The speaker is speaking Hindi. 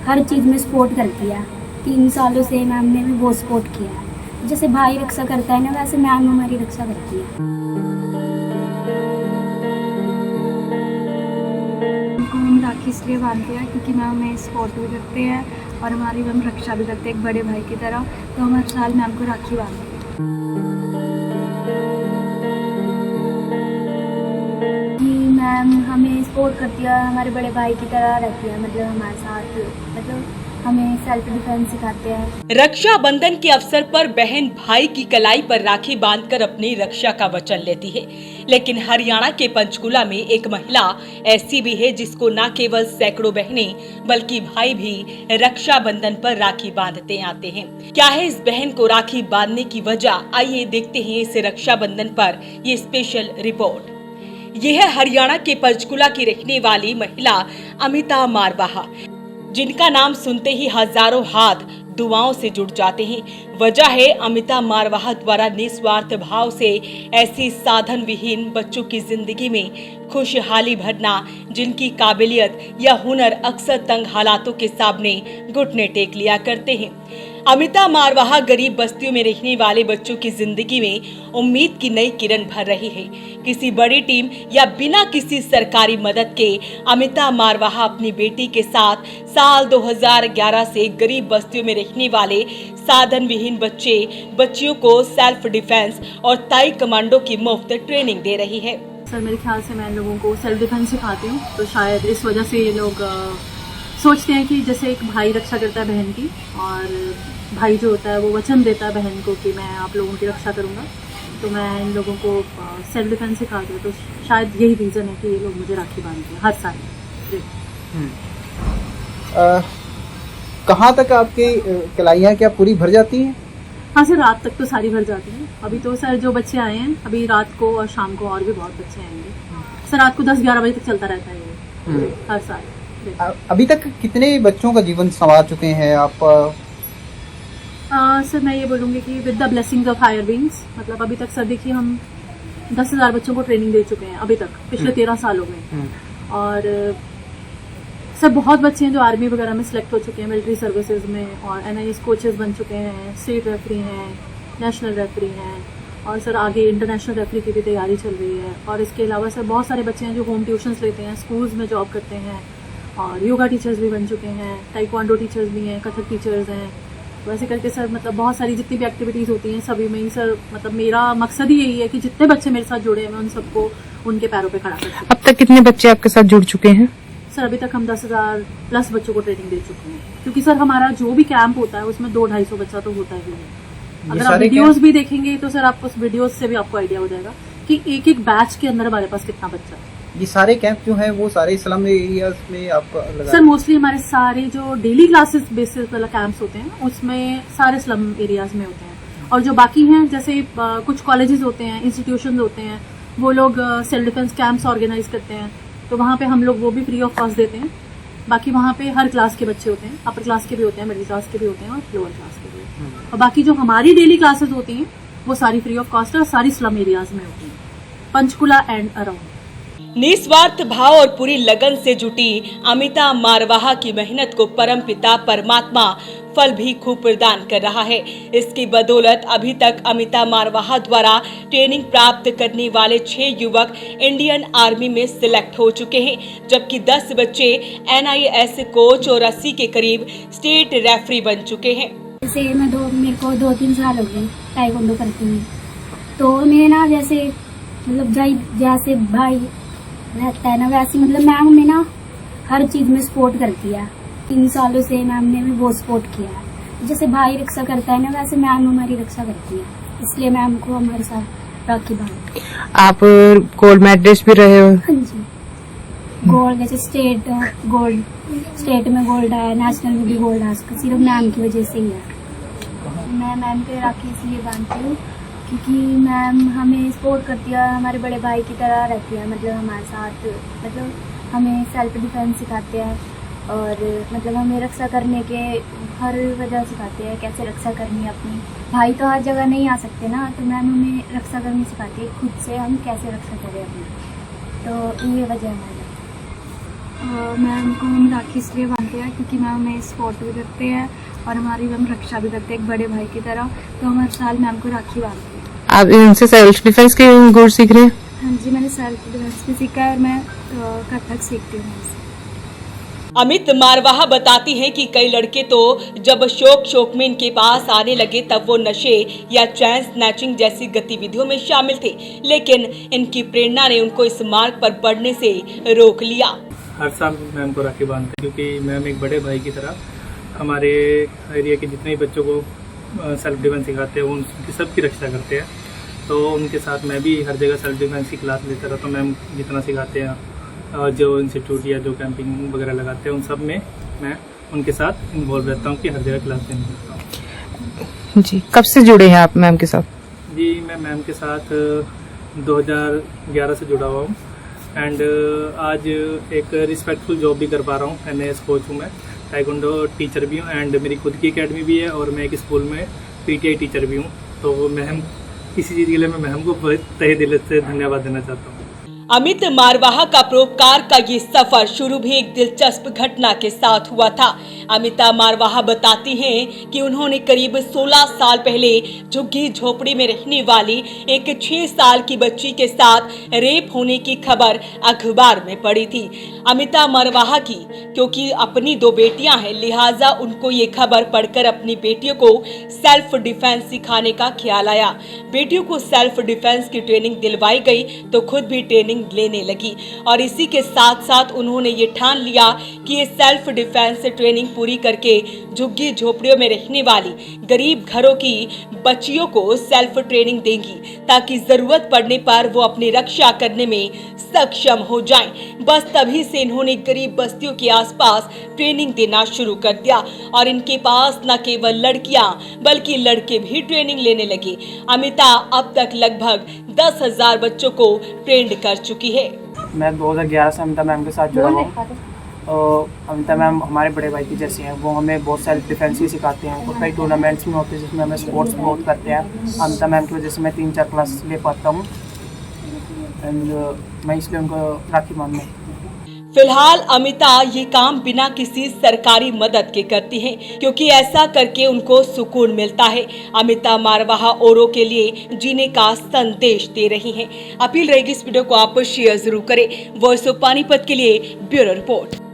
हर चीज़ में सपोर्ट करती है। 3 सालों से मैम ने भी बहुत सपोर्ट किया है। जैसे भाई रक्षा करता है ना, वैसे मैम हमारी रक्षा करती है। उनको हम राखी इसलिए बांधते हैं क्योंकि मैम हमें सपोर्ट भी करते हैं और हमारी मैम रक्षा भी करते हैं एक बड़े भाई की तरह। तो हम हर साल मैम को राखी बांधते हैं। मैम हमें सपोर्ट करती है, हमारे बड़े भाई की तरह रहती है, मतलब हमारे साथ, मतलब हमें सेल्फ डिफेंस सिखाते हैं। रक्षाबंधन के अवसर पर बहन भाई की कलाई पर राखी बांधकर अपनी रक्षा का वचन लेती है। लेकिन हरियाणा के पंचकुला में एक महिला ऐसी भी है जिसको न केवल सैकड़ों बहनें बल्कि भाई भी रक्षाबंधन पर राखी बांधते आते हैं। क्या है इस बहन को राखी बांधने की वजह, आइए देखते हैं इस रक्षाबंधन पर ये स्पेशल रिपोर्ट। ये है हरियाणा के पंचकुला की रहने वाली महिला अमिता मारवाहा, जिनका नाम सुनते ही हजारों हाथ दुआओं से जुड़ जाते हैं। वजह है अमिता मारवाहा द्वारा निस्वार्थ भाव से ऐसी साधन विहीन बच्चों की जिंदगी में खुशहाली भरना, जिनकी काबिलियत या हुनर अक्सर तंग हालातों के सामने घुटने टेक लिया करते हैं। अमिता मारवाहा गरीब बस्तियों में रहने वाले बच्चों की जिंदगी में उम्मीद की नई किरण भर रही है। किसी बड़ी टीम या बिना किसी सरकारी मदद के अमिता मारवाहा अपनी बेटी के साथ साल 2011 से गरीब बस्तियों में रहने वाले साधन विहीन बच्चियों को सेल्फ डिफेंस और ताई कमांडो की मुफ्त ट्रेनिंग दे रही है। सर मेरे ख्याल से मैं लोगों को सेल्फ डिफेंस सिखाती हूँ, तो शायद इस वजह से ये लोग सोचते हैं कि जैसे एक भाई रक्षा करता है बहन की, और भाई जो होता है वो वचन देता है बहन को कि मैं आप लोगों की रक्षा करूँगा, तो मैं इन लोगों को सेल्फ डिफेंस सिखाती हूँ। तो शायद यही रीज़न है कि ये लोग मुझे राखी बांधते हैं हर साल। कहाँ तक आपकी कलाइयाँ क्या पूरी भर जाती हैं? हाँ सर, रात तक तो सारी भर जाती हैं। अभी तो सर जो बच्चे आए हैं, अभी रात को और शाम को और भी बहुत बच्चे आएंगे। सर रात को 10-11 बजे तक चलता रहता है ये हर साल। अभी तक कितने बच्चों का जीवन संवार चुके हैं आप? सर मैं ये बोलूँगी कि with the blessings of higher beings, मतलब अभी तक सर देखिए हम 10,000 बच्चों को ट्रेनिंग दे चुके हैं अभी तक पिछले 13 सालों में। और सर बहुत बच्चे हैं जो आर्मी वगैरह में सिलेक्ट हो चुके हैं, मिलिट्री सर्विसेज में, और NIS कोचेस बन चुके हैं, स्टेट रेफरी हैं, नेशनल रेफरी हैं, और सर आगे इंटरनेशनल रेफरी की भी तैयारी चल रही है। और इसके अलावा सर बहुत सारे बच्चे हैं जो होम ट्यूशन्स लेते हैं, स्कूल्स में जॉब करते हैं, और योगा टीचर्स भी बन चुके हैं, ताइक्वांडो टीचर्स भी हैं, कथक टीचर्स हैं। तो ऐसे करके सर मतलब बहुत सारी जितनी भी एक्टिविटीज़ होती हैं सभी में ही सर, मतलब मेरा मकसद ही यही है कि जितने बच्चे मेरे साथ जुड़े हैं मैं उन सबको उनके पैरों पे खड़ा कर सकूं। अब तक कितने बच्चे आपके साथ जुड़ चुके हैं? सर अभी तक हम 10,000 प्लस बच्चों को ट्रेनिंग दे चुके हैं, क्योंकि सर हमारा जो भी कैंप होता है उसमें 200-250 बच्चा तो होता ही है। अगर आप वीडियोस भी देखेंगे तो सर आपको उस वीडियोस से भी आपको आइडिया हो जाएगा कि एक एक बैच के अंदर हमारे पास कितना बच्चा है। ये सारे कैंप जो हैं वो सारे स्लम एरियाज में आपका लगा? सर मोस्टली हमारे सारे जो डेली क्लासेस बेसिस वाला कैंप्स होते हैं उसमें सारे स्लम एरियाज में होते हैं, और जो बाकी हैं जैसे कुछ कॉलेजेस होते हैं, इंस्टीट्यूशन होते हैं, वो लोग सेल्फ डिफेंस कैंप्स ऑर्गेनाइज करते हैं, तो वहाँ पे हम लोग वो भी फ्री ऑफ कॉस्ट देते हैं। बाकी वहाँ पे हर क्लास के बच्चे होते हैं, अपर क्लास के भी होते हैं, मिडिल क्लास के भी होते हैं और लोअर क्लास के भी होते हैं। और बाकी जो हमारी डेली क्लासेस होती हैं वो सारी फ्री ऑफ कॉस्ट है और सारी स्लम एरियाज में होती हैं, पंचकुला एंड अराउंड। निस्वार्थ भाव और पूरी लगन से जुटी अमिता मारवाहा की मेहनत को परमपिता परमात्मा फल भी खूब प्रदान कर रहा है। इसकी बदौलत अभी तक अमिता मारवाहा द्वारा ट्रेनिंग प्राप्त करने वाले 6 युवक इंडियन आर्मी में सिलेक्ट हो चुके हैं, जबकि 10 बच्चे NIS कोच और 80 के करीब स्टेट रेफरी बन चुके हैं। जैसे मेरे को 2-3 साल हो गए ताइक्वांडो करती हूँ, तो मैं ना जैसे मतलब जैसे भाई रहता है ना, वैसे मतलब मैम हमें ना हर चीज़ में सपोर्ट करती है। 3 सालों से मैम ने भी बहुत सपोर्ट किया है। जैसे भाई रक्षा करता है ना, वैसे मैम हमारी रक्षा करती है, इसलिए मैम को हमारे साथ राखी बांधते। आप गोल्ड मेडलिस्ट भी रहे हो? हाँ जी, गोल्ड जैसे स्टेट में गोल्ड है, नेशनल में भी गोल्ड है, सिर्फ मैम की वजह से ही है। मैं मैम के राखी इसलिए बांधती हूँ क्योंकि मैम हमें सपोर्ट करती है, हमारे बड़े भाई की तरह रहती है, मतलब हमारे साथ, मतलब हमें सेल्फ डिफेंस सिखाते हैं, और मतलब हमें रक्षा करने के हर वजह सिखाते हैं, कैसे रक्षा करनी है अपनी। भाई तो हर जगह नहीं आ सकते ना, तो मैम हमें रक्षा करनी सिखाती है, खुद से हम कैसे रक्षा करें अपनी, तो ये वजह है हमारी। मैम को हम राखी इसलिए बांधते हैं क्योंकि मैम हमें सपोर्ट भी करते हैं और हमारी मैम रक्षा भी करते हैं एक बड़े भाई की तरह। तो हम हर साल मैम को राखी बांधते हैं। आप इनसे सेल्फ डिफेंस के गुण सीख रहे हैं? हाँ जी, मैंने सेल्फ डिफेंस भी सीखा है और मैं कथक सीखती हूँ इनसे। अमित मारवाहा बताती हैं कि कई लड़के तो जब शौक में इनके पास आने लगे तब वो नशे या चैन स्नैचिंग जैसी गतिविधियों में शामिल थे, लेकिन इनकी प्रेरणा ने उनको इस मार्ग पर बढ़ने से रोक लिया। हर साल मैम को राखी बांधते हैं क्योंकि मैम एक बड़े भाई की तरह हमारे एरिया के जितने भी बच्चों को सेल्फ डिफेंस सिखाते हैं उनकी सबकी रक्षा करते हैं। तो उनके साथ मैं भी हर जगह सेल्फ डिफेंस की क्लास लेता रहता हूँ। मैम जितना सिखाते हैं और जो इंस्टीट्यूट या जो कैंपिंग वगैरह लगाते हैं उन सब में मैं उनके साथ इन्वॉल्व रहता हूँ कि हर जगह क्लास देने लगता हूँ। जी, कब से जुड़े हैं आप मैम के साथ? जी, मैं मैम के साथ 2011 से जुड़ा हुआ हूँ एंड आज एक रिस्पेक्टफुल जॉब भी कर पा रहा हूँ। MAS कोच हूँ मैं, ताइक्वांडो टीचर भी हूँ एंड मेरी खुद की एकेडमी भी है और मैं एक स्कूल में PTI टीचर भी हूँ। तो मैम इसी चीज़ के लिए मैं मैम को तहे दिल से धन्यवाद देना चाहता हूँ। अमित मारवाहा का परोपकार का ये सफर शुरू भी एक दिलचस्प घटना के साथ हुआ था। अमिता मारवाहा बताती हैं कि उन्होंने करीब 16 साल पहले झुग्गी झोपड़ी में रहने वाली एक 6 साल की बच्ची के साथ रेप होने की खबर अखबार में पड़ी थी। अमिता मारवाहा की क्योंकि अपनी 2 बेटियां हैं, लिहाजा उनको ये खबर पढ़कर अपनी बेटियों को सेल्फ डिफेंस सिखाने का ख्याल आया। बेटियों को सेल्फ डिफेंस की ट्रेनिंग दिलवाई गई तो खुद भी ट्रेनिंग लेने लगी और इसी के साथ साथ उन्होंने ये ठान लिया कि ये सेल्फ डिफेंस ट्रेनिंग पूरी करके झुग्गी झोपड़ियों में रहने वाली गरीब घरों की बच्चियों को सेल्फ ट्रेनिंग देंगी ताकि जरूरत पड़ने पर वो अपनी रक्षा करने में सक्षम हो जाएं। बस तभी से इन्होंने गरीब बस्तियों के आसपास ट्रेनिंग देना शुरू कर दिया और इनके पास न केवल लड़कियां बल्कि लड़के भी ट्रेनिंग लेने लगे। अमिता अब तक लगभग 10,000 बच्चों को ट्रेंड कर चुकी है। मैं 2011 से अमिता मैम के साथ जुड़ा हुआ हूँ। अमिता मैम हमारे बड़े भाई की जैसी हैं। वो हमें बहुत सेल्फ डिफेंस भी सिखाते हैं और कई टूर्नामेंट्स में होते हैं जिसमें हमें स्पोर्ट्स बहुत करते हैं। अमिता मैम की वजह से मैं 3-4 क्लास ले पाता हूँ एंड मैं इसलिए उनको राखी बांधना। फिलहाल अमिता ये काम बिना किसी सरकारी मदद के करती हैं क्योंकि ऐसा करके उनको सुकून मिलता है। अमिता मारवाहा औरों के लिए जीने का संदेश दे रही हैं। अपील रहेगी इस वीडियो को आप शेयर जरूर करें। वॉइस ऑफ पानीपत के लिए ब्यूरो रिपोर्ट।